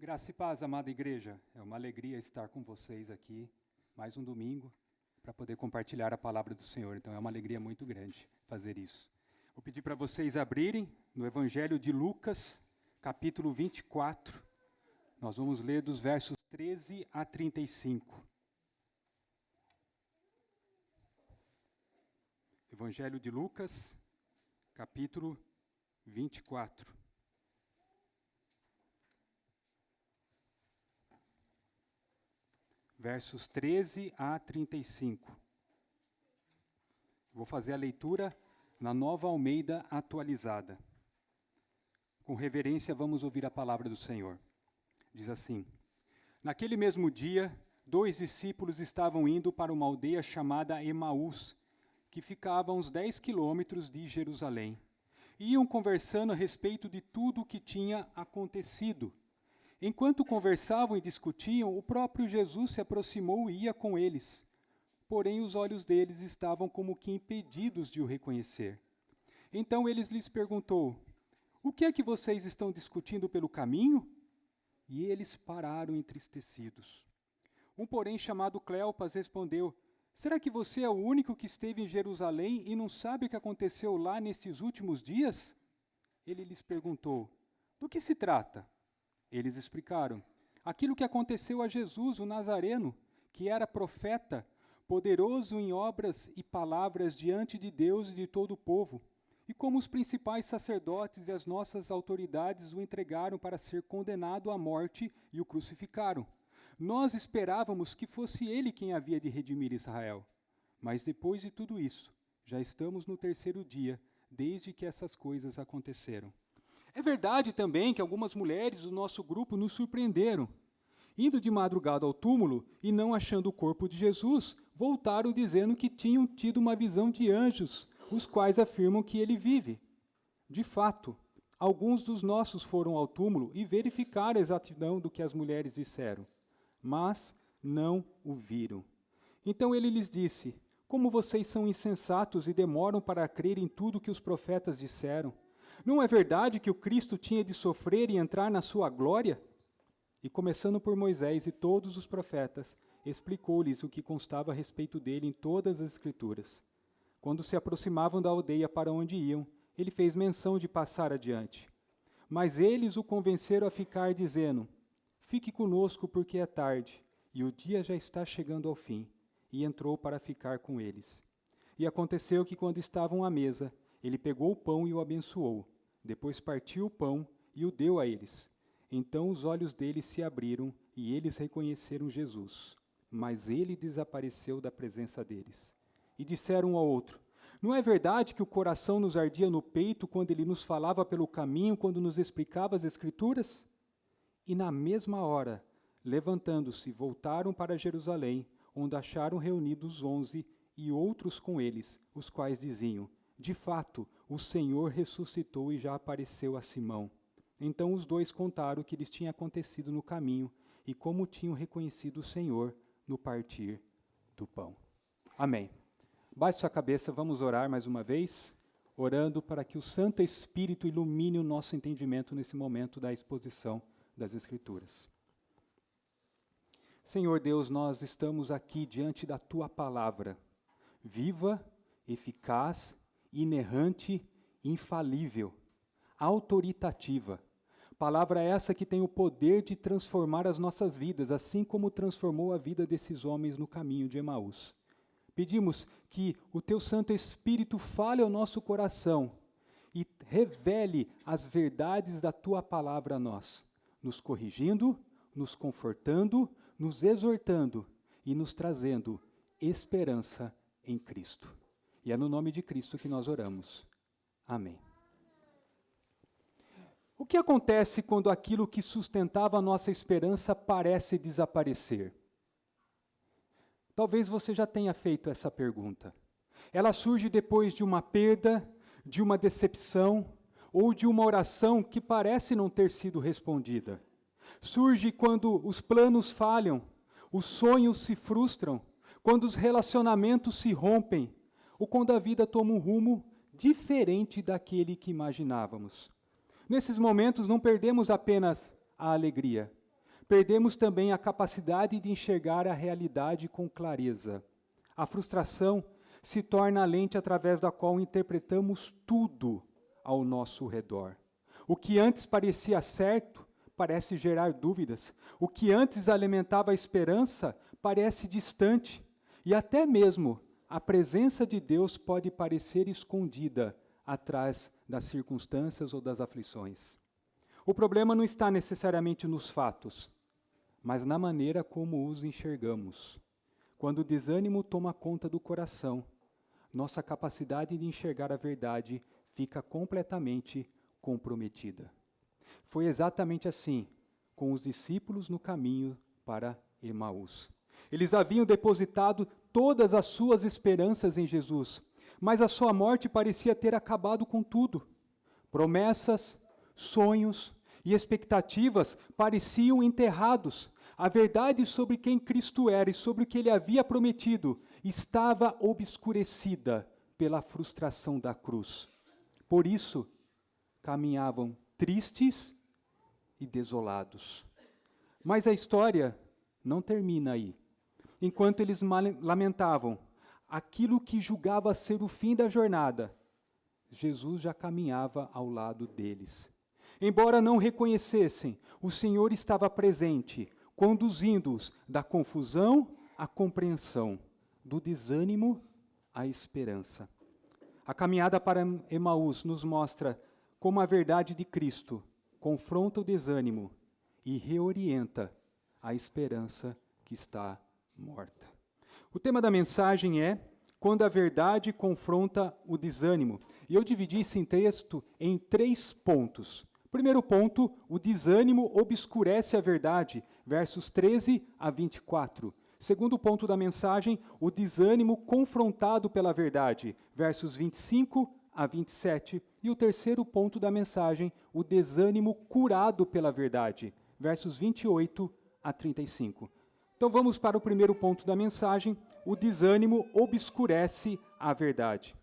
Graça e paz, amada igreja. É uma alegria estar com vocês aqui, mais um domingo, para poder compartilhar a palavra do Senhor. Então é uma alegria muito grande fazer isso. Vou pedir para vocês abrirem no Evangelho de Lucas, capítulo 24. Nós vamos ler dos versos 13 a 35. Evangelho de Lucas, capítulo 24. Versos 13 a 35. Vou fazer a leitura na Nova Almeida atualizada. Com reverência, vamos ouvir a palavra do Senhor. Diz assim: Naquele mesmo dia, 2 discípulos estavam indo para uma aldeia chamada Emaús, que ficava a uns 10 quilômetros de Jerusalém. Iam conversando a respeito de tudo o que tinha acontecido. Enquanto conversavam e discutiam, o próprio Jesus se aproximou e ia com eles. Porém, os olhos deles estavam como que impedidos de o reconhecer. Então ele lhes perguntou: O que é que vocês estão discutindo pelo caminho? E eles pararam entristecidos. Um, porém, chamado Cleopas, respondeu: Será que você é o único que esteve em Jerusalém e não sabe o que aconteceu lá nestes últimos dias? Ele lhes perguntou: Do que se trata? Eles explicaram: Aquilo que aconteceu a Jesus, o Nazareno, que era profeta, poderoso em obras e palavras diante de Deus e de todo o povo, e como os principais sacerdotes e as nossas autoridades o entregaram para ser condenado à morte e o crucificaram. Nós esperávamos que fosse ele quem havia de redimir Israel. Mas depois de tudo isso, já estamos no 3º dia, desde que essas coisas aconteceram. É verdade também que algumas mulheres do nosso grupo nos surpreenderam. Indo de madrugada ao túmulo e não achando o corpo de Jesus, voltaram dizendo que tinham tido uma visão de anjos, os quais afirmam que ele vive. De fato, alguns dos nossos foram ao túmulo e verificaram a exatidão do que as mulheres disseram, mas não o viram. Então ele lhes disse: Como vocês são insensatos e demoram para crer em tudo que os profetas disseram? Não é verdade que o Cristo tinha de sofrer e entrar na sua glória? E começando por Moisés e todos os profetas, explicou-lhes o que constava a respeito dele em todas as Escrituras. Quando se aproximavam da aldeia para onde iam, ele fez menção de passar adiante. Mas eles o convenceram a ficar, dizendo: Fique conosco, porque é tarde, e o dia já está chegando ao fim. E entrou para ficar com eles. E aconteceu que, quando estavam à mesa, ele pegou o pão e o abençoou. Depois partiu o pão e o deu a eles. Então os olhos deles se abriram e eles reconheceram Jesus. Mas ele desapareceu da presença deles. E disseram um ao outro: Não é verdade que o coração nos ardia no peito quando ele nos falava pelo caminho, quando nos explicava as Escrituras? E na mesma hora, levantando-se, voltaram para Jerusalém, onde acharam reunidos 11 e outros com eles, os quais diziam: De fato, o Senhor ressuscitou e já apareceu a Simão. Então os dois contaram o que lhes tinha acontecido no caminho e como tinham reconhecido o Senhor no partir do pão. Amém. Baixe sua cabeça, vamos orar mais uma vez, orando para que o Santo Espírito ilumine o nosso entendimento nesse momento da exposição das Escrituras. Senhor Deus, nós estamos aqui diante da Tua palavra, viva, eficaz, inerrante, infalível, autoritativa. Palavra essa que tem o poder de transformar as nossas vidas, assim como transformou a vida desses homens no caminho de Emaús. Pedimos que o Teu Santo Espírito fale ao nosso coração e revele as verdades da Tua palavra a nós, nos corrigindo, nos confortando, nos exortando e nos trazendo esperança em Cristo. E é no nome de Cristo que nós oramos. Amém. O que acontece quando aquilo que sustentava a nossa esperança parece desaparecer? Talvez você já tenha feito essa pergunta. Ela surge depois de uma perda, de uma decepção ou de uma oração que parece não ter sido respondida. Surge quando os planos falham, os sonhos se frustram, quando os relacionamentos se rompem, ou quando a vida toma um rumo diferente daquele que imaginávamos. Nesses momentos não perdemos apenas a alegria, perdemos também a capacidade de enxergar a realidade com clareza. A frustração se torna a lente através da qual interpretamos tudo ao nosso redor. O que antes parecia certo parece gerar dúvidas. O que antes alimentava a esperança parece distante. E até mesmo a presença de Deus pode parecer escondida atrás das circunstâncias ou das aflições. O problema não está necessariamente nos fatos, mas na maneira como os enxergamos. Quando o desânimo toma conta do coração, nossa capacidade de enxergar a verdade fica completamente comprometida. Foi exatamente assim com os discípulos no caminho para Emaús. Eles haviam depositado todas as suas esperanças em Jesus, mas a sua morte parecia ter acabado com tudo. Promessas, sonhos e expectativas pareciam enterrados. A verdade sobre quem Cristo era e sobre o que ele havia prometido estava obscurecida pela frustração da cruz. Por isso, caminhavam tristes e desolados. Mas a história não termina aí. Enquanto eles lamentavam aquilo que julgava ser o fim da jornada, Jesus já caminhava ao lado deles. Embora não reconhecessem, o Senhor estava presente, conduzindo-os da confusão à compreensão, do desânimo à esperança. A caminhada para Emaús nos mostra como a verdade de Cristo confronta o desânimo e reorienta a esperança que está morta. O tema da mensagem é quando a verdade confronta o desânimo. E eu dividi esse texto em 3 pontos. Primeiro ponto, o desânimo obscurece a verdade, versos 13 a 24. Segundo ponto da mensagem, o desânimo confrontado pela verdade, versos 25 a 27. E o terceiro ponto da mensagem, o desânimo curado pela verdade, versos 28 a 35. Então vamos para o primeiro ponto da mensagem, o desânimo obscurece a verdade.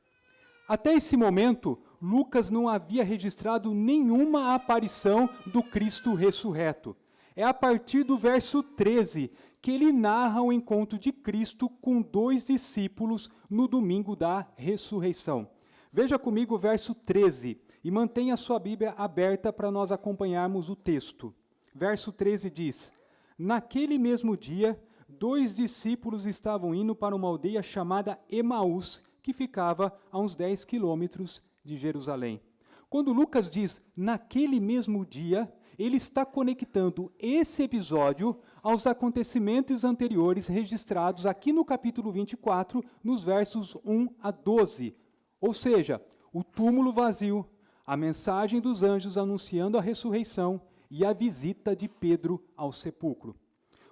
Até esse momento, Lucas não havia registrado nenhuma aparição do Cristo ressurreto. É a partir do verso 13 que ele narra o encontro de Cristo com 2 discípulos no domingo da ressurreição. Veja comigo o verso 13 e mantenha a sua Bíblia aberta para nós acompanharmos o texto. Verso 13 diz: naquele mesmo dia, 2 discípulos estavam indo para uma aldeia chamada Emaús, que ficava a uns 10 quilômetros de Jerusalém. Quando Lucas diz naquele mesmo dia, ele está conectando esse episódio aos acontecimentos anteriores registrados aqui no capítulo 24, nos versos 1 a 12. Ou seja, o túmulo vazio, a mensagem dos anjos anunciando a ressurreição e a visita de Pedro ao sepulcro.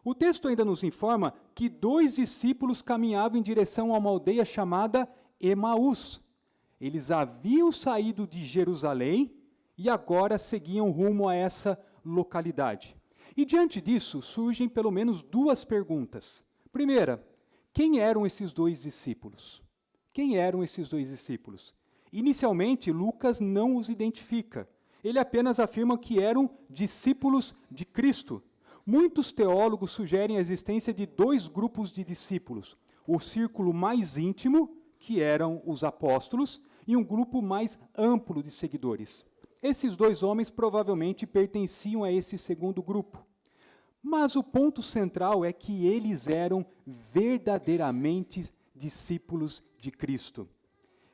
O texto ainda nos informa que 2 discípulos caminhavam em direção a uma aldeia chamada Emaús. Eles haviam saído de Jerusalém e agora seguiam rumo a essa localidade. E diante disso, surgem pelo menos 2 perguntas. Primeira, quem eram esses 2 discípulos? Quem eram esses 2 discípulos? Inicialmente, Lucas não os identifica. Ele apenas afirma que eram discípulos de Cristo. Muitos teólogos sugerem a existência de 2 grupos de discípulos. O círculo mais íntimo, que eram os apóstolos, e um grupo mais amplo de seguidores. Esses 2 homens provavelmente pertenciam a esse segundo grupo. Mas o ponto central é que eles eram verdadeiramente discípulos de Cristo.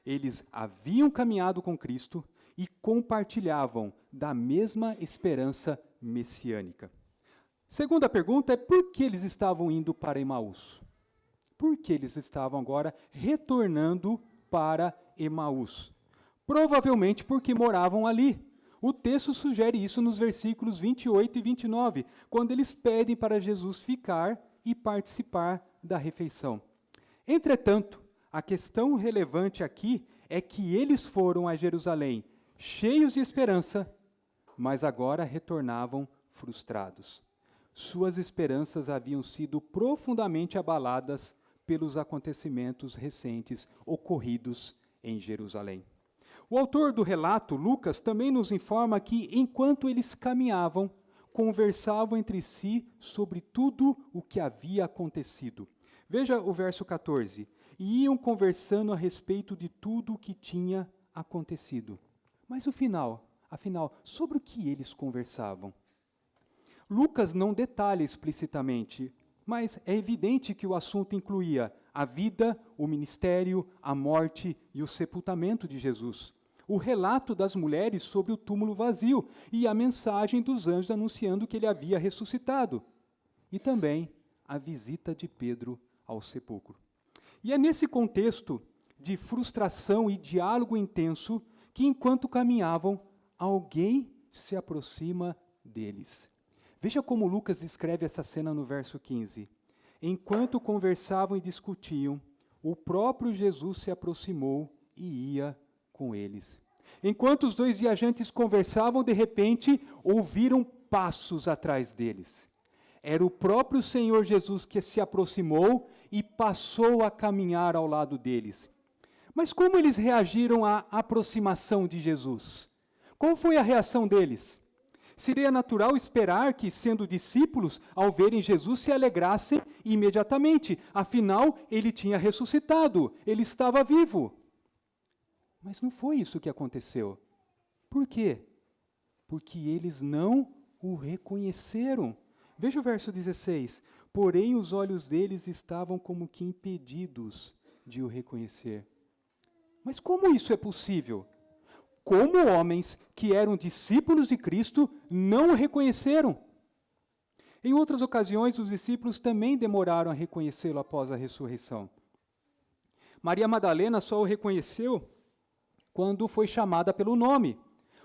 Eles haviam caminhado com Cristo e compartilhavam da mesma esperança messiânica. Segunda pergunta é por que eles estavam indo para Emaús? Por que eles estavam agora retornando para Emaús? Provavelmente porque moravam ali. O texto sugere isso nos versículos 28 e 29, quando eles pedem para Jesus ficar e participar da refeição. Entretanto, a questão relevante aqui é que eles foram a Jerusalém cheios de esperança, mas agora retornavam frustrados. Suas esperanças haviam sido profundamente abaladas pelos acontecimentos recentes ocorridos em Jerusalém. O autor do relato, Lucas, também nos informa que, enquanto eles caminhavam, conversavam entre si sobre tudo o que havia acontecido. Veja o verso 14. E iam conversando a respeito de tudo o que tinha acontecido. Mas o final, afinal, sobre o que eles conversavam? Lucas não detalha explicitamente, mas é evidente que o assunto incluía a vida, o ministério, a morte e o sepultamento de Jesus, o relato das mulheres sobre o túmulo vazio e a mensagem dos anjos anunciando que ele havia ressuscitado, e também a visita de Pedro ao sepulcro. E é nesse contexto de frustração e diálogo intenso que, enquanto caminhavam, alguém se aproxima deles. Veja como Lucas descreve essa cena no verso 15. Enquanto conversavam e discutiam, o próprio Jesus se aproximou e ia com eles. Enquanto os dois viajantes conversavam, de repente, ouviram passos atrás deles. Era o próprio Senhor Jesus que se aproximou e passou a caminhar ao lado deles. Mas como eles reagiram à aproximação de Jesus? Qual foi a reação deles? Seria natural esperar que, sendo discípulos, ao verem Jesus, se alegrassem imediatamente. Afinal, ele tinha ressuscitado, ele estava vivo. Mas não foi isso que aconteceu. Por quê? Porque eles não o reconheceram. Veja o verso 16. Porém, os olhos deles estavam como que impedidos de o reconhecer. Mas como isso é possível? Como homens que eram discípulos de Cristo não o reconheceram? Em outras ocasiões, os discípulos também demoraram a reconhecê-lo após a ressurreição. Maria Madalena só o reconheceu quando foi chamada pelo nome.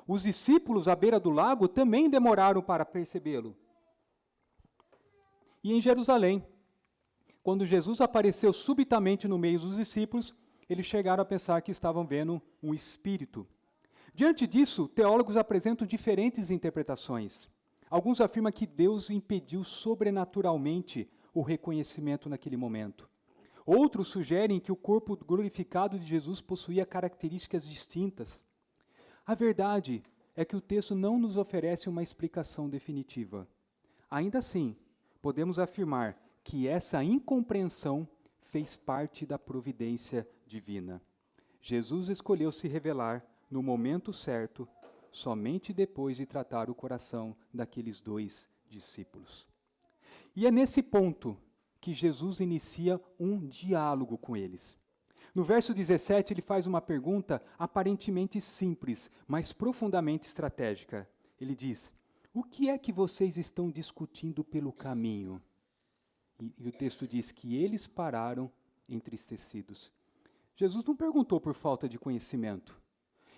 Os discípulos à beira do lago também demoraram para percebê-lo. E em Jerusalém, quando Jesus apareceu subitamente no meio dos discípulos, eles chegaram a pensar que estavam vendo um espírito. Diante disso, teólogos apresentam diferentes interpretações. Alguns afirmam que Deus impediu sobrenaturalmente o reconhecimento naquele momento. Outros sugerem que o corpo glorificado de Jesus possuía características distintas. A verdade é que o texto não nos oferece uma explicação definitiva. Ainda assim, podemos afirmar que essa incompreensão fez parte da providência divina. Jesus escolheu se revelar no momento certo, somente depois de tratar o coração daqueles dois discípulos. E é nesse ponto que Jesus inicia um diálogo com eles. No verso 17, ele faz uma pergunta aparentemente simples, mas profundamente estratégica. Ele diz: o que é que vocês estão discutindo pelo caminho? E o texto diz que eles pararam entristecidos. Jesus não perguntou por falta de conhecimento.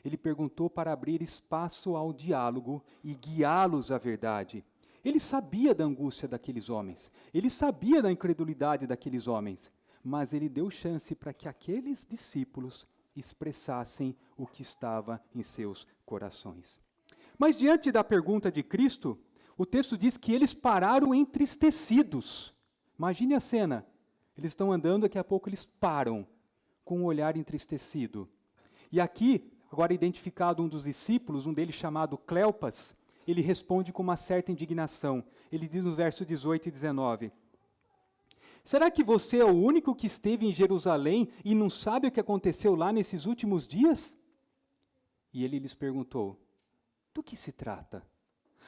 Ele perguntou para abrir espaço ao diálogo e guiá-los à verdade. Ele sabia da angústia daqueles homens. Ele sabia da incredulidade daqueles homens. Mas ele deu chance para que aqueles discípulos expressassem o que estava em seus corações. Mas diante da pergunta de Cristo, o texto diz que eles pararam entristecidos. Imagine a cena. Eles estão andando, daqui a pouco eles param, com um olhar entristecido. E aqui, agora identificado um dos discípulos, um deles chamado Cleopas, ele responde com uma certa indignação. Ele diz no verso 18 e 19: será que você é o único que esteve em Jerusalém e não sabe o que aconteceu lá nesses últimos dias? E ele lhes perguntou: do que se trata?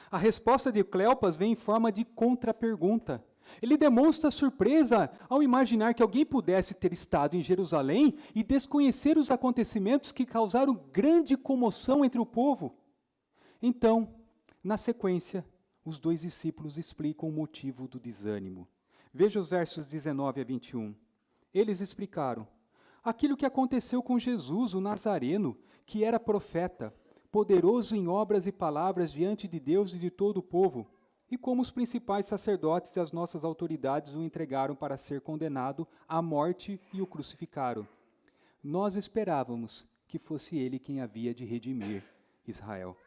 A resposta de Cleopas vem em forma de contrapergunta. Ele demonstra surpresa ao imaginar que alguém pudesse ter estado em Jerusalém e desconhecer os acontecimentos que causaram grande comoção entre o povo. Então, na sequência, os dois discípulos explicam o motivo do desânimo. Veja os versos 19 a 21. Eles explicaram: aquilo que aconteceu com Jesus, o Nazareno, que era profeta, poderoso em obras e palavras diante de Deus e de todo o povo, e como os principais sacerdotes e as nossas autoridades o entregaram para ser condenado à morte e o crucificaram. Nós esperávamos que fosse ele quem havia de redimir Israel.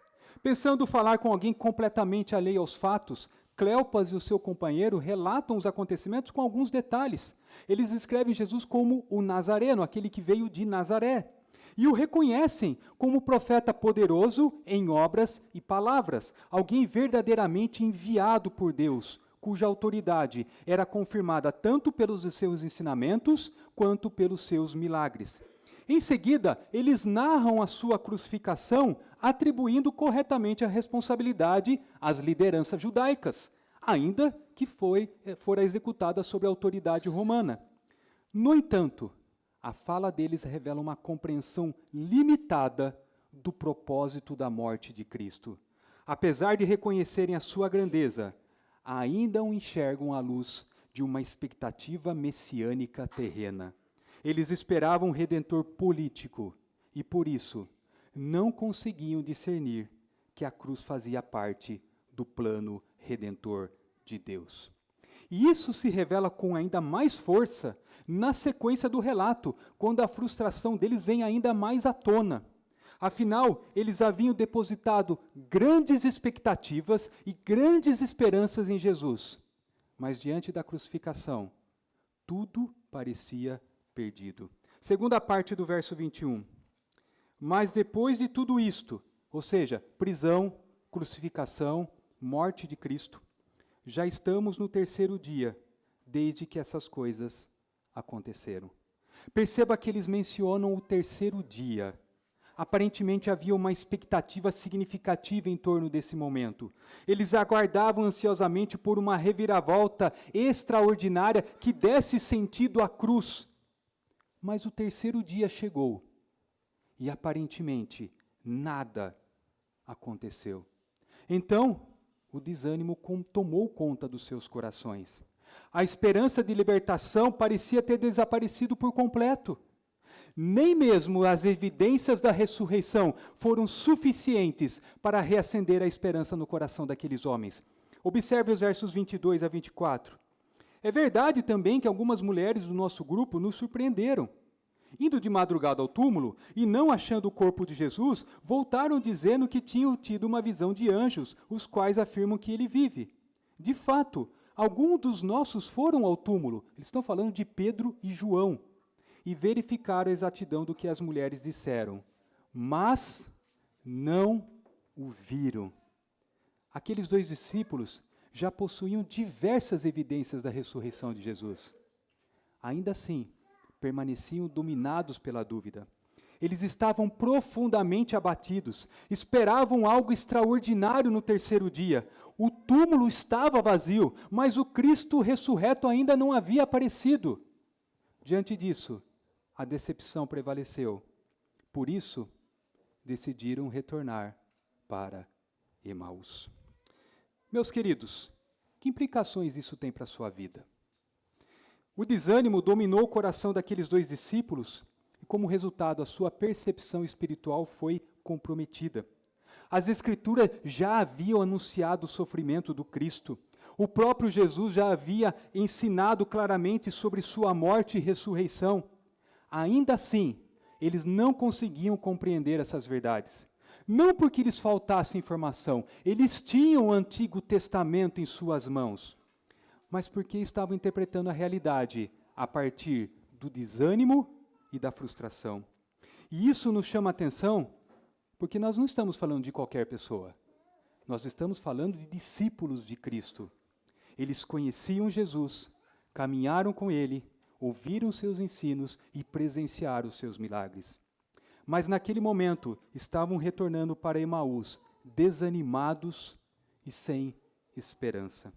Pensando falar com alguém completamente alheio aos fatos, Cleopas e o seu companheiro relatam os acontecimentos com alguns detalhes. Eles descrevem Jesus como o Nazareno, aquele que veio de Nazaré. e o reconhecem como profeta poderoso em obras e palavras, alguém verdadeiramente enviado por Deus, cuja autoridade era confirmada tanto pelos seus ensinamentos quanto pelos seus milagres. Em seguida, eles narram a sua crucificação, atribuindo corretamente a responsabilidade às lideranças judaicas, ainda que fora executada sob a autoridade romana. No entanto, a fala deles revela uma compreensão limitada do propósito da morte de Cristo. Apesar de reconhecerem a sua grandeza, ainda o enxergam à luz de uma expectativa messiânica terrena. Eles esperavam um redentor político e, por isso, não conseguiam discernir que a cruz fazia parte do plano redentor de Deus. E isso se revela com ainda mais força na sequência do relato, quando a frustração deles vem ainda mais à tona. Afinal, eles haviam depositado grandes expectativas e grandes esperanças em Jesus. Mas diante da crucificação, tudo parecia perdido. Segunda parte do verso 21. Mas depois de tudo isto, ou seja, prisão, crucificação, morte de Cristo, já estamos no terceiro dia, desde que essas coisas aconteceram. Perceba que eles mencionam o terceiro dia. Aparentemente havia uma expectativa significativa em torno desse momento. Eles aguardavam ansiosamente por uma reviravolta extraordinária que desse sentido à cruz. Mas o terceiro dia chegou e aparentemente nada aconteceu. Então, o desânimo tomou conta dos seus corações. A esperança de libertação parecia ter desaparecido por completo. Nem mesmo as evidências da ressurreição foram suficientes para reacender a esperança no coração daqueles homens. Observe os versos 22 a 24. É verdade também que algumas mulheres do nosso grupo nos surpreenderam. Indo de madrugada ao túmulo e não achando o corpo de Jesus, voltaram dizendo que tinham tido uma visão de anjos, os quais afirmam que ele vive. De fato, alguns dos nossos foram ao túmulo, eles estão falando de Pedro e João, e verificaram a exatidão do que as mulheres disseram, mas não o viram. Aqueles dois discípulos já possuíam diversas evidências da ressurreição de Jesus. Ainda assim, permaneciam dominados pela dúvida. Eles estavam profundamente abatidos, esperavam algo extraordinário no terceiro dia. O túmulo estava vazio, mas o Cristo ressurreto ainda não havia aparecido. Diante disso, a decepção prevaleceu. Por isso, decidiram retornar para Emaús. Meus queridos, que implicações isso tem para a sua vida? O desânimo dominou o coração daqueles dois discípulos e, como resultado, a sua percepção espiritual foi comprometida. As Escrituras já haviam anunciado o sofrimento do Cristo. O próprio Jesus já havia ensinado claramente sobre sua morte e ressurreição. Ainda assim, eles não conseguiam compreender essas verdades. Não porque lhes faltasse informação, eles tinham o Antigo Testamento em suas mãos, mas porque estavam interpretando a realidade a partir do desânimo e da frustração. E isso nos chama a atenção, porque nós não estamos falando de qualquer pessoa. Nós estamos falando de discípulos de Cristo. Eles conheciam Jesus, caminharam com ele, ouviram seus ensinos e presenciaram os seus milagres. Mas naquele momento estavam retornando para Emaús, desanimados e sem esperança.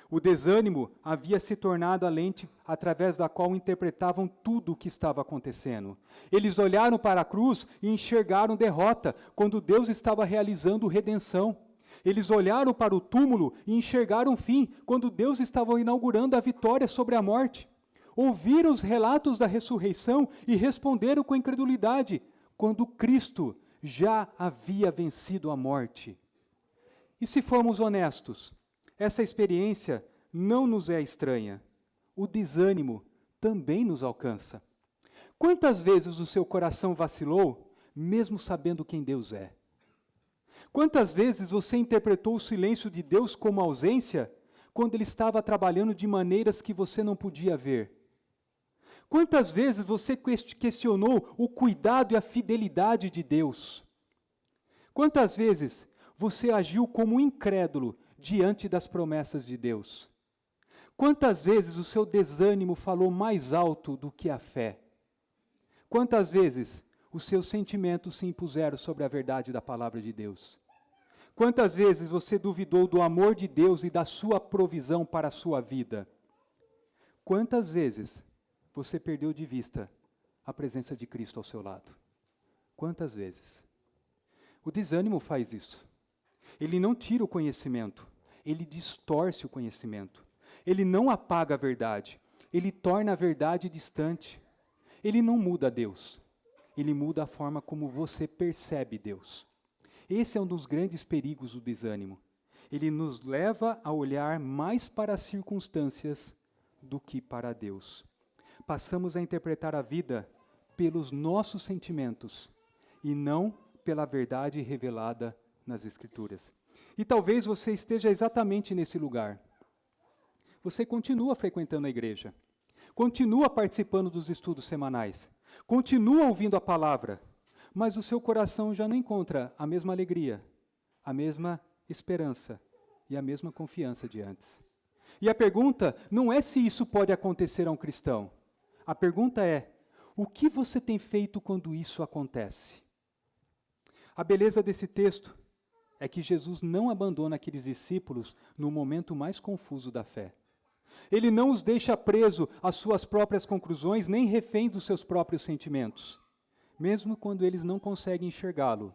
O desânimo havia se tornado a lente através da qual interpretavam tudo o que estava acontecendo. Eles olharam para a cruz e enxergaram derrota, quando Deus estava realizando redenção. Eles olharam para o túmulo e enxergaram fim, quando Deus estava inaugurando a vitória sobre a morte. Ouviram os relatos da ressurreição e responderam com incredulidade, quando Cristo já havia vencido a morte. E se formos honestos, essa experiência não nos é estranha. O desânimo também nos alcança. Quantas vezes o seu coração vacilou, mesmo sabendo quem Deus é? Quantas vezes você interpretou o silêncio de Deus como ausência, quando Ele estava trabalhando de maneiras que você não podia ver? Quantas vezes você questionou o cuidado e a fidelidade de Deus? Quantas vezes você agiu como um incrédulo diante das promessas de Deus? Quantas vezes o seu desânimo falou mais alto do que a fé? Quantas vezes os seus sentimentos se impuseram sobre a verdade da palavra de Deus? Quantas vezes você duvidou do amor de Deus e da sua provisão para a sua vida? Quantas vezes você perdeu de vista a presença de Cristo ao seu lado? Quantas vezes? O desânimo faz isso. Ele não tira o conhecimento, ele distorce o conhecimento. Ele não apaga a verdade, ele torna a verdade distante. Ele não muda Deus, ele muda a forma como você percebe Deus. Esse é um dos grandes perigos do desânimo. Ele nos leva a olhar mais para as circunstâncias do que para Deus. Passamos a interpretar a vida pelos nossos sentimentos e não pela verdade revelada nas Escrituras. E talvez você esteja exatamente nesse lugar. Você continua frequentando a igreja, continua participando dos estudos semanais, continua ouvindo a palavra, mas o seu coração já não encontra a mesma alegria, a mesma esperança e a mesma confiança de antes. E a pergunta não é se isso pode acontecer a um cristão. A pergunta é, o que você tem feito quando isso acontece? A beleza desse texto é que Jesus não abandona aqueles discípulos no momento mais confuso da fé. Ele não os deixa preso às suas próprias conclusões, nem refém dos seus próprios sentimentos. Mesmo quando eles não conseguem enxergá-lo,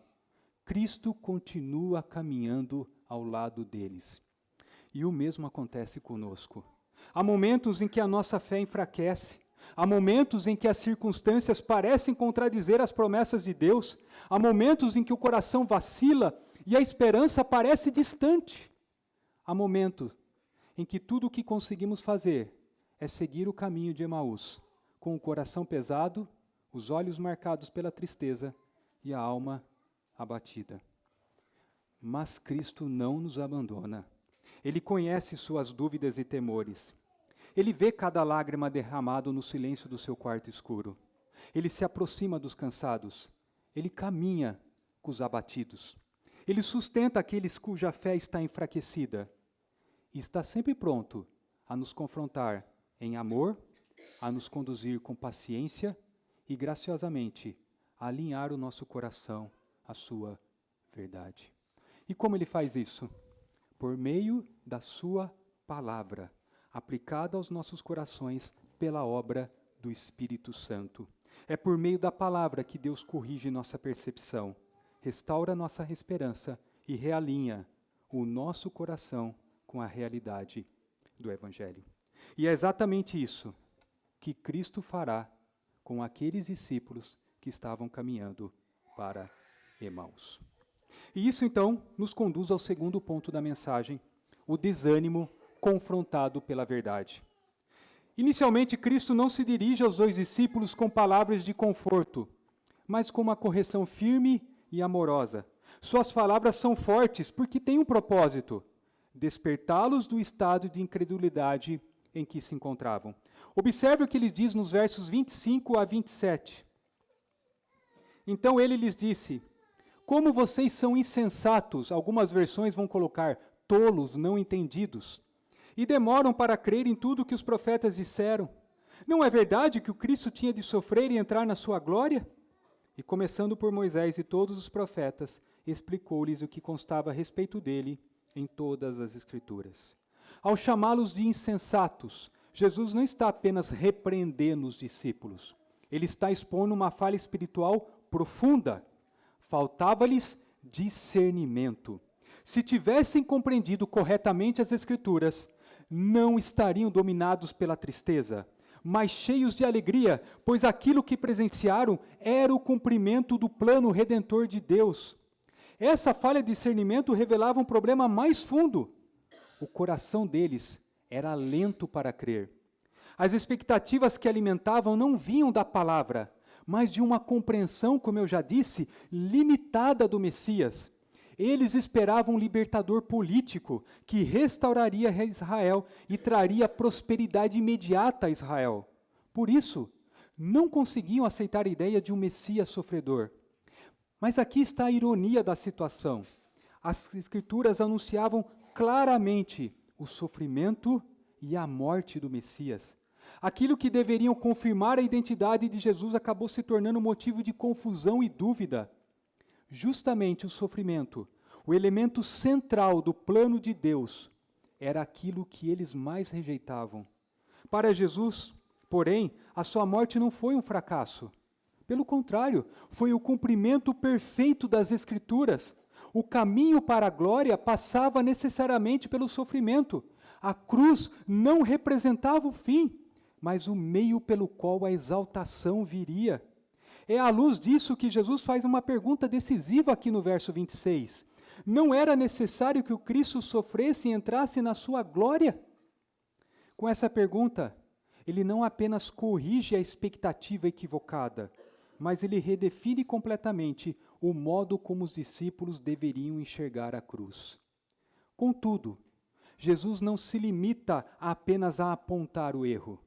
Cristo continua caminhando ao lado deles. E o mesmo acontece conosco. Há momentos em que a nossa fé enfraquece, há momentos em que as circunstâncias parecem contradizer as promessas de Deus, há momentos em que o coração vacila e a esperança parece distante. Há momentos em que tudo o que conseguimos fazer é seguir o caminho de Emaús, com o coração pesado, os olhos marcados pela tristeza e a alma abatida. Mas Cristo não nos abandona. Ele conhece suas dúvidas e temores. Ele vê cada lágrima derramada no silêncio do seu quarto escuro. Ele se aproxima dos cansados. Ele caminha com os abatidos. Ele sustenta aqueles cuja fé está enfraquecida. E está sempre pronto a nos confrontar em amor, a nos conduzir com paciência e graciosamente a alinhar o nosso coração à sua verdade. E como ele faz isso? Por meio da sua palavra, aplicada aos nossos corações pela obra do Espírito Santo. É por meio da palavra que Deus corrige nossa percepção, restaura nossa esperança e realinha o nosso coração com a realidade do Evangelho. E é exatamente isso que Cristo fará com aqueles discípulos que estavam caminhando para Emaús. E isso, então, nos conduz ao segundo ponto da mensagem, o desânimo confrontado pela verdade. Inicialmente, Cristo não se dirige aos dois discípulos com palavras de conforto, mas com uma correção firme e amorosa. Suas palavras são fortes porque têm um propósito: despertá-los do estado de incredulidade em que se encontravam. Observe o que ele diz nos versos 25 a 27. Então ele lhes disse: como vocês são insensatos, algumas versões vão colocar tolos, não entendidos, e demoram para crer em tudo que os profetas disseram. Não é verdade que o Cristo tinha de sofrer e entrar na sua glória? E começando por Moisés e todos os profetas, explicou-lhes o que constava a respeito dele em todas as Escrituras. Ao chamá-los de insensatos, Jesus não está apenas repreendendo os discípulos. Ele está expondo uma falha espiritual profunda. Faltava-lhes discernimento. Se tivessem compreendido corretamente as Escrituras, não estariam dominados pela tristeza, mas cheios de alegria, pois aquilo que presenciaram era o cumprimento do plano redentor de Deus. Essa falha de discernimento revelava um problema mais fundo. O coração deles era lento para crer. As expectativas que alimentavam não vinham da palavra, mas de uma compreensão, como eu já disse, limitada do Messias. Eles esperavam um libertador político que restauraria Israel e traria prosperidade imediata a Israel. Por isso, não conseguiam aceitar a ideia de um Messias sofredor. Mas aqui está a ironia da situação. As Escrituras anunciavam claramente o sofrimento e a morte do Messias. Aquilo que deveriam confirmar a identidade de Jesus acabou se tornando motivo de confusão e dúvida. Justamente o sofrimento, o elemento central do plano de Deus, era aquilo que eles mais rejeitavam. Para Jesus, porém, a sua morte não foi um fracasso. Pelo contrário, foi o cumprimento perfeito das Escrituras. O caminho para a glória passava necessariamente pelo sofrimento. A cruz não representava o fim, mas o meio pelo qual a exaltação viria. É à luz disso que Jesus faz uma pergunta decisiva aqui no verso 26. Não era necessário que o Cristo sofresse e entrasse na sua glória? Com essa pergunta, ele não apenas corrige a expectativa equivocada, mas ele redefine completamente o modo como os discípulos deveriam enxergar a cruz. Contudo, Jesus não se limita apenas a apontar o erro.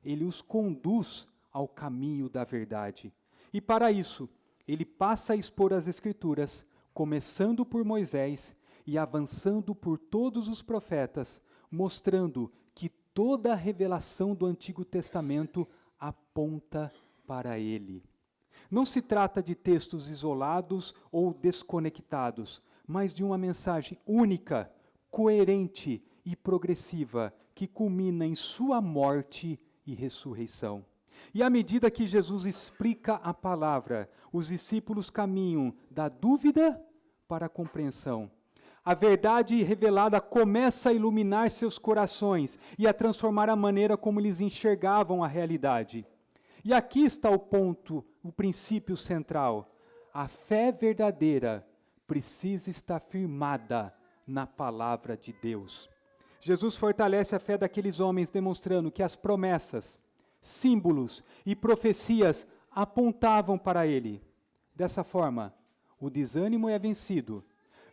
Ele os conduz ao caminho da verdade. E para isso, ele passa a expor as Escrituras, começando por Moisés e avançando por todos os profetas, mostrando que toda a revelação do Antigo Testamento aponta para ele. Não se trata de textos isolados ou desconectados, mas de uma mensagem única, coerente e progressiva, que culmina em sua morte e ressurreição. E à medida que Jesus explica a palavra, os discípulos caminham da dúvida para a compreensão. A verdade revelada começa a iluminar seus corações e a transformar a maneira como eles enxergavam a realidade. E aqui está o ponto, o princípio central. A fé verdadeira precisa estar firmada na palavra de Deus. Jesus fortalece a fé daqueles homens, demonstrando que as promessas, símbolos e profecias apontavam para ele. Dessa forma, o desânimo é vencido,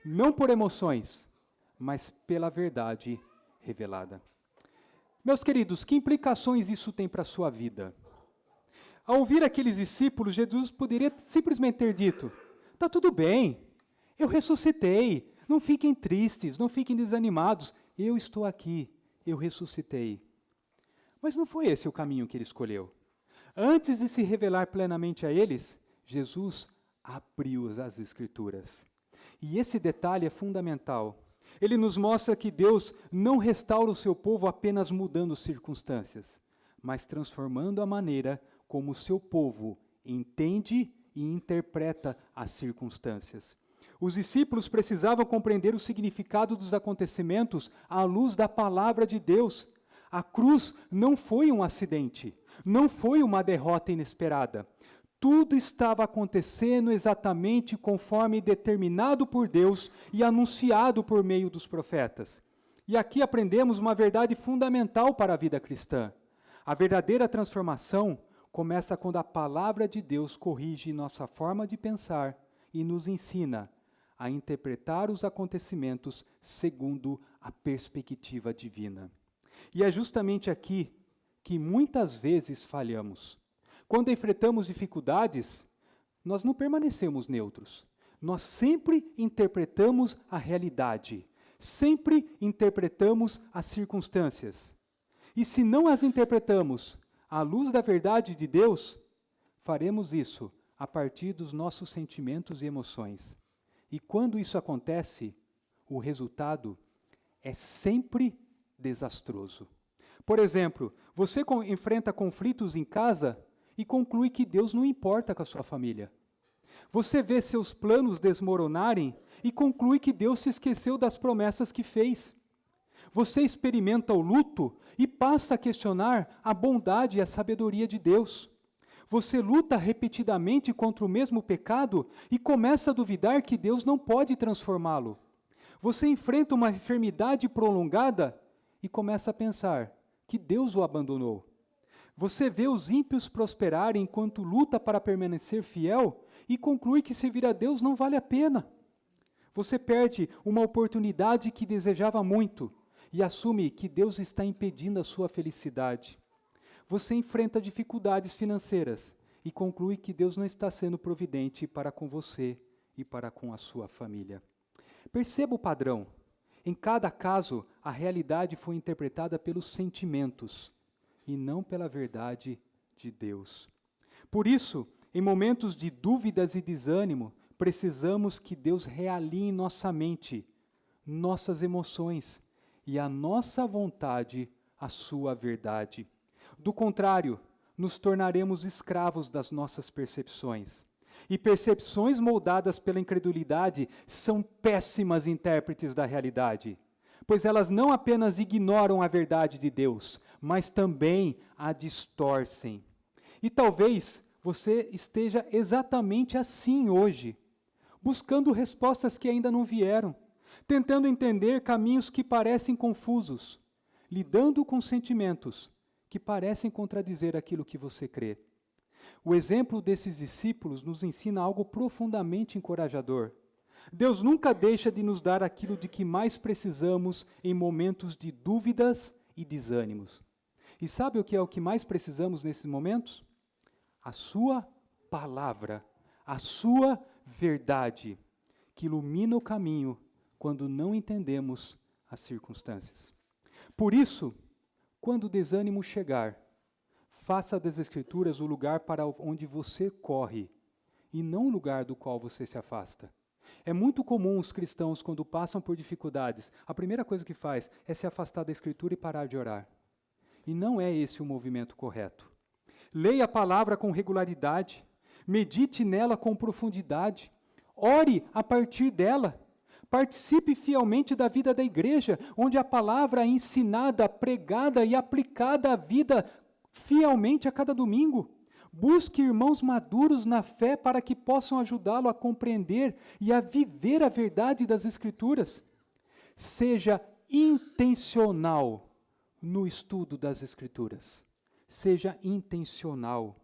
não por emoções, mas pela verdade revelada. Meus queridos, que implicações isso tem para a sua vida? Ao ouvir aqueles discípulos, Jesus poderia simplesmente ter dito: está tudo bem, eu ressuscitei, não fiquem tristes, não fiquem desanimados, eu estou aqui, eu ressuscitei. Mas não foi esse o caminho que ele escolheu. Antes de se revelar plenamente a eles, Jesus abriu as Escrituras. E esse detalhe é fundamental. Ele nos mostra que Deus não restaura o seu povo apenas mudando circunstâncias, mas transformando a maneira como o seu povo entende e interpreta as circunstâncias. Os discípulos precisavam compreender o significado dos acontecimentos à luz da palavra de Deus. A cruz não foi um acidente, não foi uma derrota inesperada. Tudo estava acontecendo exatamente conforme determinado por Deus e anunciado por meio dos profetas. E aqui aprendemos uma verdade fundamental para a vida cristã. A verdadeira transformação começa quando a palavra de Deus corrige nossa forma de pensar e nos ensina a interpretar os acontecimentos segundo a perspectiva divina. E é justamente aqui que muitas vezes falhamos. Quando enfrentamos dificuldades, nós não permanecemos neutros. Nós sempre interpretamos a realidade, sempre interpretamos as circunstâncias. E se não as interpretamos à luz da verdade de Deus, faremos isso a partir dos nossos sentimentos e emoções. E quando isso acontece, o resultado é sempre desastroso. Por exemplo, você enfrenta conflitos em casa e conclui que Deus não importa com a sua família. Você vê seus planos desmoronarem e conclui que Deus se esqueceu das promessas que fez. Você experimenta o luto e passa a questionar a bondade e a sabedoria de Deus. Você luta repetidamente contra o mesmo pecado e começa a duvidar que Deus não pode transformá-lo. Você enfrenta uma enfermidade prolongada e começa a pensar que Deus o abandonou. Você vê os ímpios prosperarem enquanto luta para permanecer fiel e conclui que servir a Deus não vale a pena. Você perde uma oportunidade que desejava muito e assume que Deus está impedindo a sua felicidade. você enfrenta dificuldades financeiras e conclui que Deus não está sendo providente para com você e para com a sua família. Perceba o padrão. Em cada caso, a realidade foi interpretada pelos sentimentos e não pela verdade de Deus. Por isso, em momentos de dúvidas e desânimo, precisamos que Deus realinhe nossa mente, nossas emoções e a nossa vontade à sua verdade. Do contrário, nos tornaremos escravos das nossas percepções. E percepções moldadas pela incredulidade são péssimas intérpretes da realidade, pois elas não apenas ignoram a verdade de Deus, mas também a distorcem. E talvez você esteja exatamente assim hoje, buscando respostas que ainda não vieram, tentando entender caminhos que parecem confusos, lidando com sentimentos que parecem contradizer aquilo que você crê. O exemplo desses discípulos nos ensina algo profundamente encorajador. Deus nunca deixa de nos dar aquilo de que mais precisamos em momentos de dúvidas e desânimos. E sabe o que é o que mais precisamos nesses momentos? A sua palavra, a sua verdade, que ilumina o caminho quando não entendemos as circunstâncias. Por isso, quando o desânimo chegar, faça das Escrituras o lugar para onde você corre, e não o lugar do qual você se afasta. É muito comum os cristãos, quando passam por dificuldades, a primeira coisa que faz é se afastar da Escritura e parar de orar. E não é esse o movimento correto. Leia a palavra com regularidade, medite nela com profundidade, ore a partir dela, participe fielmente da vida da igreja, onde a palavra é ensinada, pregada e aplicada à vida fielmente a cada domingo. Busque irmãos maduros na fé para que possam ajudá-lo a compreender e a viver a verdade das Escrituras. Seja intencional no estudo das Escrituras. Seja intencional.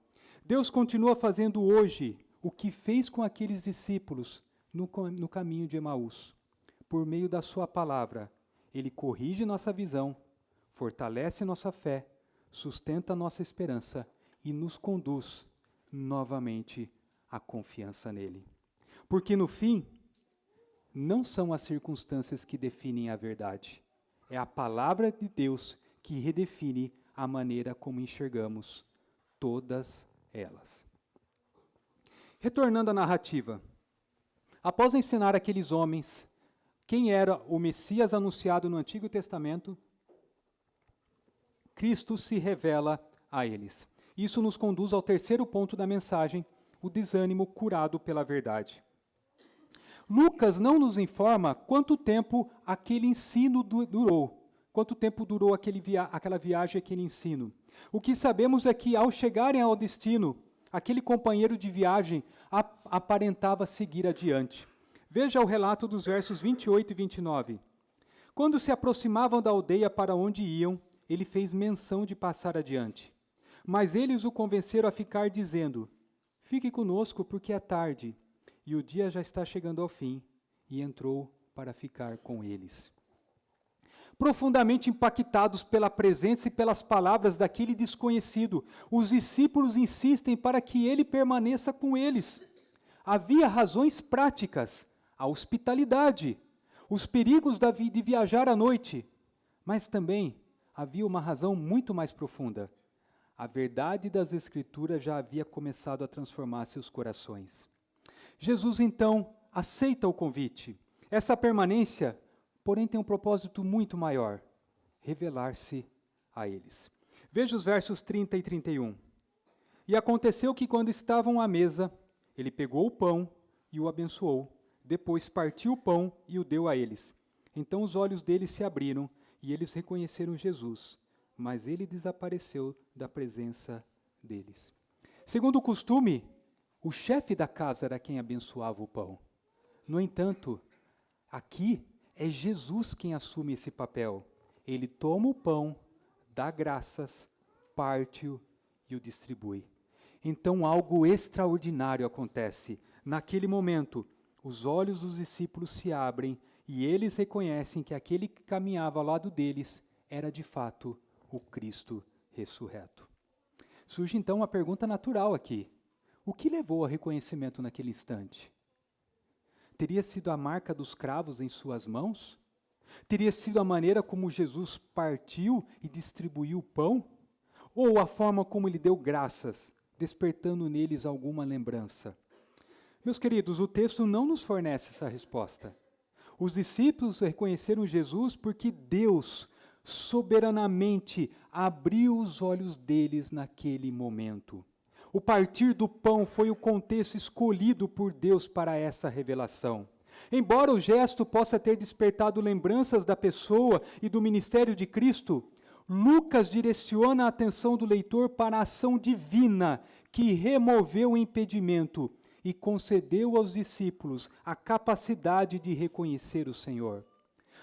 Deus continua fazendo hoje o que fez com aqueles discípulos no caminho de Emaús. Por meio da sua palavra, Ele corrige nossa visão, fortalece nossa fé, sustenta nossa esperança e nos conduz novamente à confiança nele. Porque no fim, não são as circunstâncias que definem a verdade. É a palavra de Deus que redefine a maneira como enxergamos todas elas. Retornando à narrativa. Após ensinar aqueles homens quem era o Messias anunciado no Antigo Testamento, Cristo se revela a eles. Isso nos conduz ao terceiro ponto da mensagem, o desânimo curado pela verdade. Lucas não nos informa quanto tempo aquele ensino durou, quanto tempo durou aquela viagem, aquele ensino. O que sabemos é que, ao chegarem ao destino, aquele companheiro de viagem aparentava seguir adiante. Veja o relato dos versos 28 e 29. Quando se aproximavam da aldeia para onde iam, ele fez menção de passar adiante. Mas eles o convenceram a ficar, dizendo: fique conosco, porque é tarde, e o dia já está chegando ao fim. E entrou para ficar com eles. Profundamente impactados pela presença e pelas palavras daquele desconhecido, os discípulos insistem para que ele permaneça com eles. Havia razões práticas, a hospitalidade, os perigos de viajar à noite, mas também havia uma razão muito mais profunda. A verdade das Escrituras já havia começado a transformar seus corações. Jesus, então, aceita o convite. Essa permanência, porém, tem um propósito muito maior: revelar-se a eles. Veja os versos 30 e 31. E aconteceu que, quando estavam à mesa, ele pegou o pão e o abençoou. Depois partiu o pão e o deu a eles. Então os olhos deles se abriram e eles reconheceram Jesus, mas ele desapareceu da presença deles. Segundo o costume, o chefe da casa era quem abençoava o pão. No entanto, aqui é Jesus quem assume esse papel. Ele toma o pão, dá graças, parte-o e o distribui. Então algo extraordinário acontece. Naquele momento, os olhos dos discípulos se abrem e eles reconhecem que aquele que caminhava ao lado deles era de fato o Cristo ressurreto. Surge então uma pergunta natural aqui. O que levou ao reconhecimento naquele instante? Teria sido a marca dos cravos em suas mãos? Teria sido a maneira como Jesus partiu e distribuiu o pão? Ou a forma como ele deu graças, despertando neles alguma lembrança? Meus queridos, o texto não nos fornece essa resposta. Os discípulos reconheceram Jesus porque Deus soberanamente abriu os olhos deles naquele momento. O partir do pão foi o contexto escolhido por Deus para essa revelação. Embora o gesto possa ter despertado lembranças da pessoa e do ministério de Cristo, Lucas direciona a atenção do leitor para a ação divina que removeu o impedimento e concedeu aos discípulos a capacidade de reconhecer o Senhor.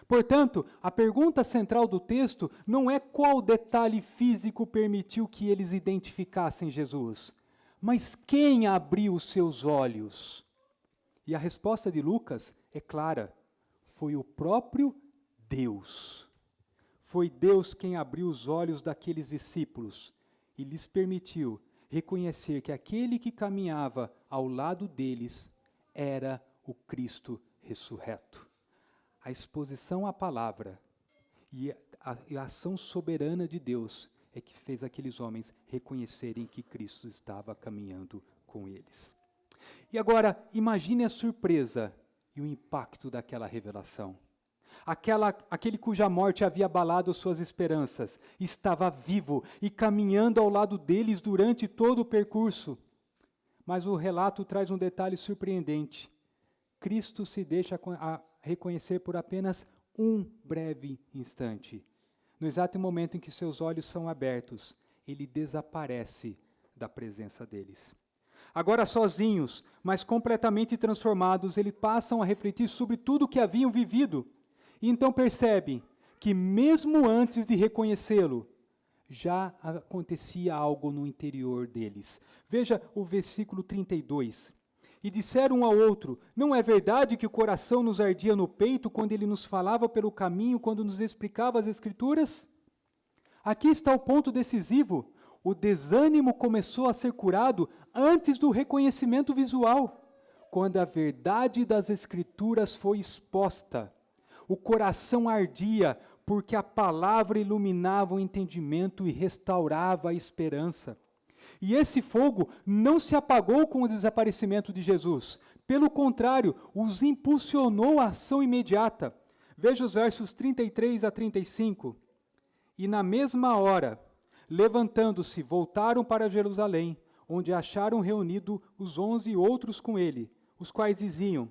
Portanto, a pergunta central do texto não é qual detalhe físico permitiu que eles identificassem Jesus, mas quem abriu seus olhos. E a resposta de Lucas é clara: foi o próprio Deus. Foi Deus quem abriu os olhos daqueles discípulos e lhes permitiu reconhecer que aquele que caminhava ao lado deles era o Cristo ressurreto. A exposição à palavra e a ação soberana de Deus é que fez aqueles homens reconhecerem que Cristo estava caminhando com eles. E agora, imagine a surpresa e o impacto daquela revelação. Aquele cuja morte havia abalado suas esperanças, estava vivo e caminhando ao lado deles durante todo o percurso. Mas o relato traz um detalhe surpreendente. Cristo se deixa reconhecer por apenas um breve instante. No exato momento em que seus olhos são abertos, ele desaparece da presença deles. Agora sozinhos, mas completamente transformados, eles passam a refletir sobre tudo o que haviam vivido. E então percebem que mesmo antes de reconhecê-lo, já acontecia algo no interior deles. Veja o versículo 32. E disseram um ao outro: não é verdade que o coração nos ardia no peito quando ele nos falava pelo caminho, quando nos explicava as Escrituras? Aqui está o ponto decisivo. O desânimo começou a ser curado antes do reconhecimento visual, quando a verdade das Escrituras foi exposta. O coração ardia porque a palavra iluminava o entendimento e restaurava a esperança. E esse fogo não se apagou com o desaparecimento de Jesus. Pelo contrário, os impulsionou à ação imediata. Veja os versos 33 a 35. E na mesma hora, levantando-se, voltaram para Jerusalém, onde acharam reunido os 11 outros com ele, os quais diziam: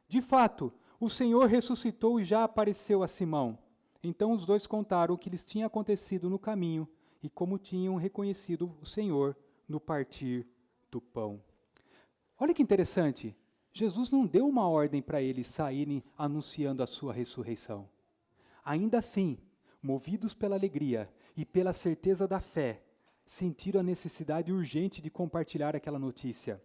de fato, o Senhor ressuscitou e já apareceu a Simão. Então os dois contaram o que lhes tinha acontecido no caminho e como tinham reconhecido o Senhor no partir do pão. Olha que interessante, Jesus não deu uma ordem para eles saírem anunciando a sua ressurreição. Ainda assim, movidos pela alegria e pela certeza da fé, sentiram a necessidade urgente de compartilhar aquela notícia.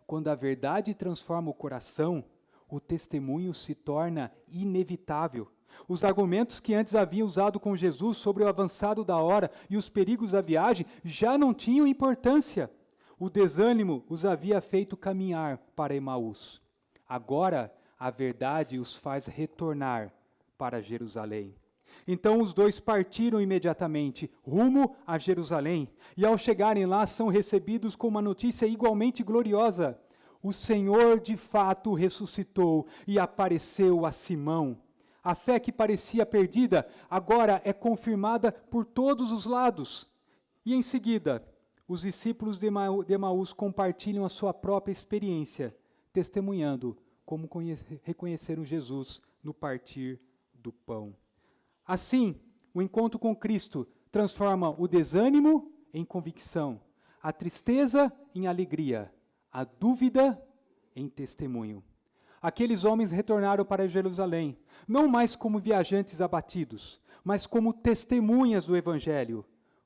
Quando a verdade transforma o coração, o testemunho se torna inevitável. Os argumentos que antes haviam usado com Jesus sobre o avançado da hora e os perigos da viagem já não tinham importância. O desânimo os havia feito caminhar para Emaús. Agora, a verdade os faz retornar para Jerusalém. Então os dois partiram imediatamente, rumo a Jerusalém, e ao chegarem lá são recebidos com uma notícia igualmente gloriosa. O Senhor de fato ressuscitou e apareceu a Simão. A fé que parecia perdida, agora é confirmada por todos os lados. E em seguida, os discípulos de Emaús compartilham a sua própria experiência, testemunhando como reconheceram Jesus no partir do pão. Assim, o encontro com Cristo transforma o desânimo em convicção, a tristeza em alegria, a dúvida em testemunho. Aqueles homens retornaram para Jerusalém, não mais como viajantes abatidos, mas como testemunhas do Evangelho,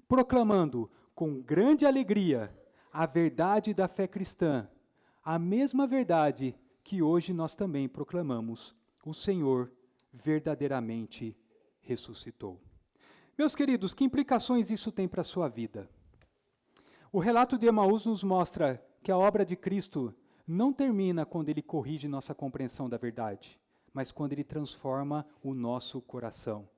proclamando com grande alegria a verdade da fé cristã, a mesma verdade que hoje nós também proclamamos: o Senhor verdadeiramente ressuscitou. Meus queridos, que implicações isso tem para a sua vida? O relato de Emaús nos mostra que a obra de Cristo não termina quando ele corrige nossa compreensão da verdade, mas quando ele transforma o nosso coração.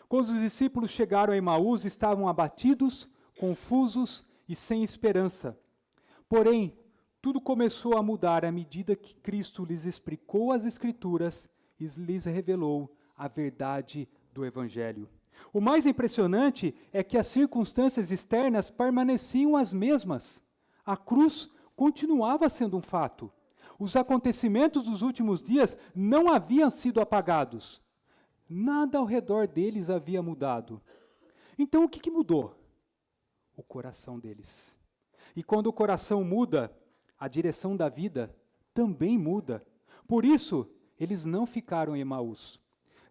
Quando os discípulos chegaram a Emaús, estavam abatidos, confusos e sem esperança. Porém, tudo começou a mudar à medida que Cristo lhes explicou as Escrituras e lhes revelou a verdade do Evangelho. O mais impressionante é que as circunstâncias externas permaneciam as mesmas. A cruz continuava sendo um fato. Os acontecimentos dos últimos dias não haviam sido apagados. Nada ao redor deles havia mudado. Então o que mudou? O coração deles. E quando o coração muda, a direção da vida também muda. Por isso, eles não ficaram em Emaús.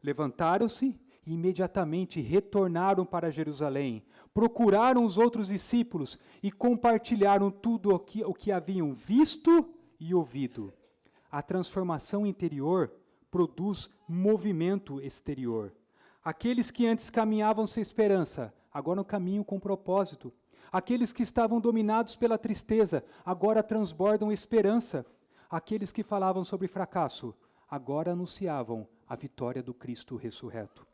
Levantaram-se e imediatamente retornaram para Jerusalém, procuraram os outros discípulos e compartilharam tudo o que haviam visto e ouvido. A transformação interior produz movimento exterior. Aqueles que antes caminhavam sem esperança, agora caminham com propósito. Aqueles que estavam dominados pela tristeza, agora transbordam esperança. Aqueles que falavam sobre fracasso, agora anunciavam a vitória do Cristo ressurreto.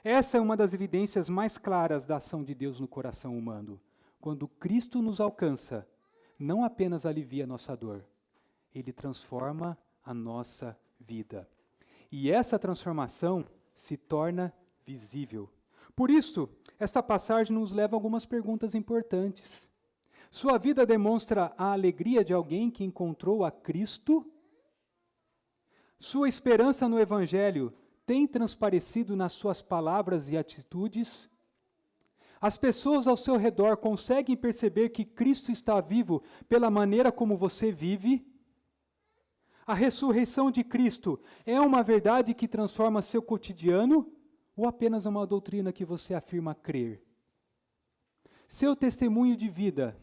Essa é uma das evidências mais claras da ação de Deus no coração humano. Quando Cristo nos alcança, não apenas alivia nossa dor, Ele transforma a nossa vida. E essa transformação se torna visível. Por isso, esta passagem nos leva a algumas perguntas importantes. Sua vida demonstra a alegria de alguém que encontrou a Cristo? Sua esperança no Evangelho tem transparecido nas suas palavras e atitudes? As pessoas ao seu redor conseguem perceber que Cristo está vivo pela maneira como você vive? A ressurreição de Cristo é uma verdade que transforma seu cotidiano ou apenas uma doutrina que você afirma crer? Seu testemunho de vida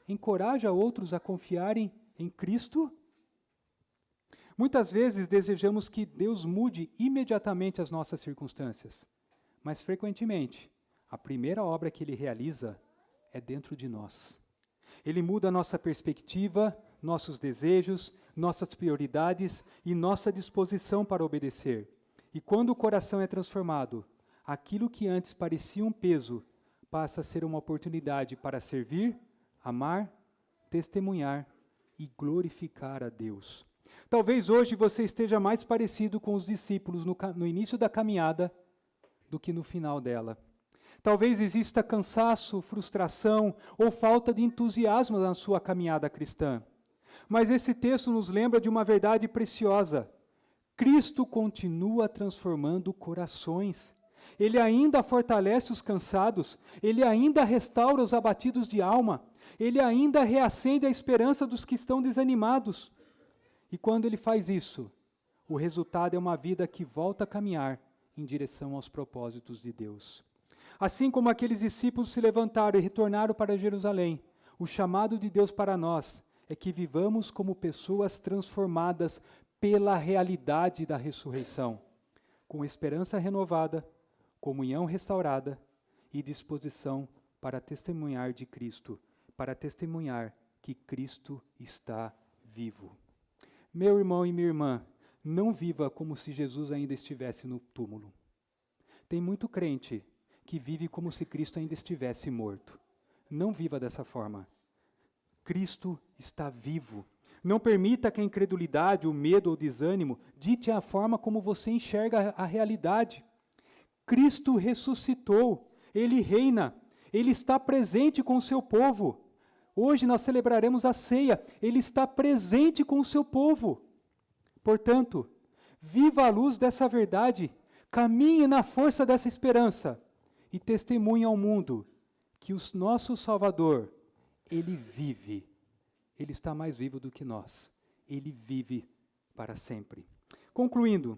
encoraja outros a confiarem em Cristo? Muitas vezes desejamos que Deus mude imediatamente as nossas circunstâncias, mas frequentemente a primeira obra que Ele realiza é dentro de nós. Ele muda a nossa perspectiva, nossos desejos, nossas prioridades e nossa disposição para obedecer. E quando o coração é transformado, aquilo que antes parecia um peso passa a ser uma oportunidade para servir, amar, testemunhar e glorificar a Deus. Talvez hoje você esteja mais parecido com os discípulos no início da caminhada do que no final dela. Talvez exista cansaço, frustração ou falta de entusiasmo na sua caminhada cristã. Mas esse texto nos lembra de uma verdade preciosa. Cristo continua transformando corações. Ele ainda fortalece os cansados, Ele ainda restaura os abatidos de alma, Ele ainda reacende a esperança dos que estão desanimados. E quando Ele faz isso, o resultado é uma vida que volta a caminhar em direção aos propósitos de Deus. Assim como aqueles discípulos se levantaram e retornaram para Jerusalém, o chamado de Deus para nós é que vivamos como pessoas transformadas pela realidade da ressurreição, com esperança renovada, comunhão restaurada e disposição para testemunhar de Cristo, para testemunhar que Cristo está vivo. Meu irmão e minha irmã, não viva como se Jesus ainda estivesse no túmulo. Tem muito crente que vive como se Cristo ainda estivesse morto. Não viva dessa forma. Cristo está vivo. Não permita que a incredulidade, o medo ou o desânimo dite a forma como você enxerga a realidade. Cristo ressuscitou, Ele reina, Ele está presente com o seu povo. Hoje nós celebraremos a ceia, Ele está presente com o seu povo. Portanto, viva a luz dessa verdade, caminhe na força dessa esperança e testemunhe ao mundo que o nosso Salvador, Ele vive. Ele está mais vivo do que nós. Ele vive para sempre. Concluindo,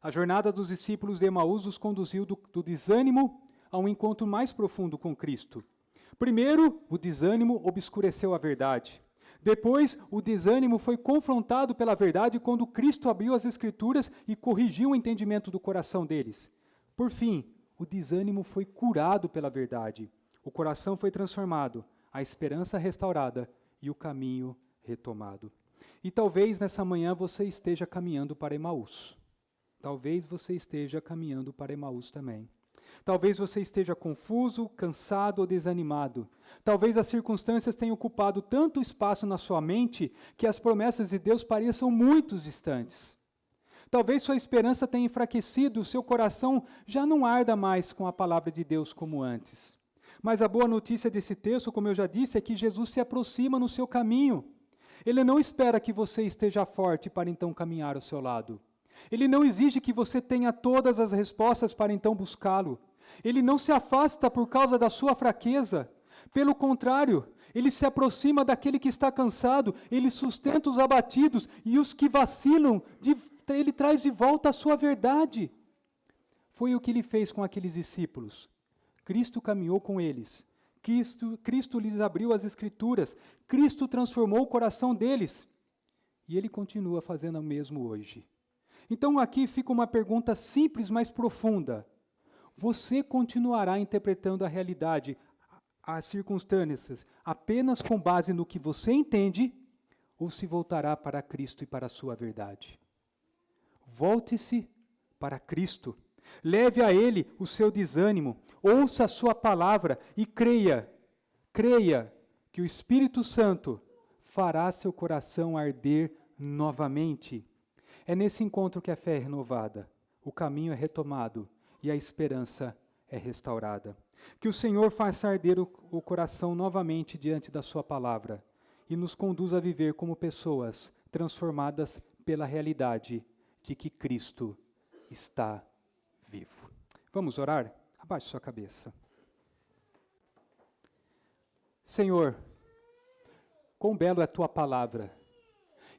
a jornada dos discípulos de Emaús os conduziu do desânimo a um encontro mais profundo com Cristo. Primeiro, o desânimo obscureceu a verdade. Depois, o desânimo foi confrontado pela verdade quando Cristo abriu as Escrituras e corrigiu o entendimento do coração deles. Por fim, o desânimo foi curado pela verdade. O coração foi transformado. a esperança restaurada e o caminho retomado. E talvez nessa manhã você esteja caminhando para Emaús. Talvez você esteja caminhando para Emaús também. Talvez você esteja confuso, cansado ou desanimado. Talvez as circunstâncias tenham ocupado tanto espaço na sua mente que as promessas de Deus pareçam muito distantes. Talvez sua esperança tenha enfraquecido, o seu coração já não arda mais com a palavra de Deus como antes. Mas a boa notícia desse texto, como eu já disse, é que Jesus se aproxima no seu caminho. Ele não espera que você esteja forte para então caminhar ao seu lado. Ele não exige que você tenha todas as respostas para então buscá-lo. Ele não se afasta por causa da sua fraqueza. Pelo contrário, ele se aproxima daquele que está cansado, ele sustenta os abatidos e os que vacilam, ele traz de volta a sua verdade. Foi o que ele fez com aqueles discípulos. Cristo caminhou com eles. Cristo lhes abriu as Escrituras. Cristo transformou o coração deles. E ele continua fazendo o mesmo hoje. Então aqui fica uma pergunta simples, mas profunda. Você continuará interpretando a realidade, as circunstâncias, apenas com base no que você entende, ou se voltará para Cristo e para a sua verdade? Volte-se para Cristo. Leve a Ele o seu desânimo, ouça a sua palavra e creia que o Espírito Santo fará seu coração arder novamente. É nesse encontro que a fé é renovada, o caminho é retomado e a esperança é restaurada. Que o Senhor faça arder o coração novamente diante da sua palavra e nos conduza a viver como pessoas transformadas pela realidade de que Cristo está vivo. Vamos orar? Abaixe sua cabeça. Senhor, quão belo é a tua palavra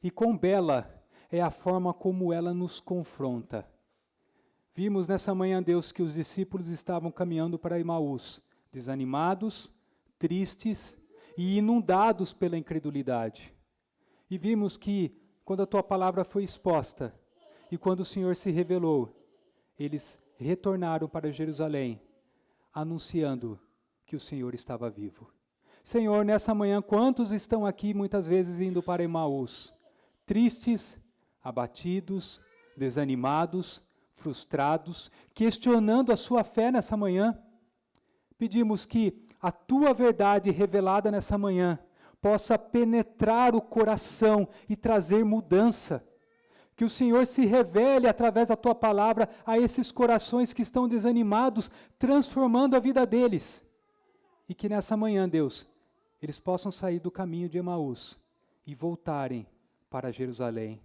e quão bela é a forma como ela nos confronta. Vimos nessa manhã, Deus, que os discípulos estavam caminhando para Emaús, desanimados, tristes e inundados pela incredulidade. E vimos que, quando a tua palavra foi exposta e quando o Senhor se revelou, eles retornaram para Jerusalém, anunciando que o Senhor estava vivo. Senhor, nessa manhã, quantos estão aqui muitas vezes indo para Emaús? Tristes, abatidos, desanimados, frustrados, questionando a sua fé nessa manhã. Pedimos que a tua verdade revelada nessa manhã possa penetrar o coração e trazer mudança. Que o Senhor se revele através da tua palavra a esses corações que estão desanimados, transformando a vida deles. E que nessa manhã, Deus, eles possam sair do caminho de Emaús e voltarem para Jerusalém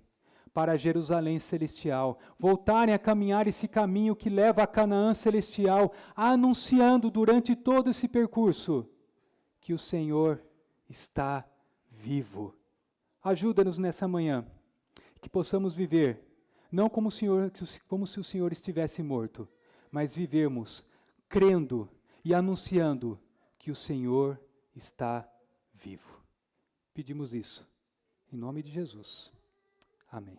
celestial, voltarem a caminhar esse caminho que leva a Canaã celestial, anunciando durante todo esse percurso que o Senhor está vivo. Ajuda-nos nessa manhã, que possamos viver, não como se o Senhor estivesse morto, mas vivermos crendo e anunciando que o Senhor está vivo. Pedimos isso, em nome de Jesus. Amém.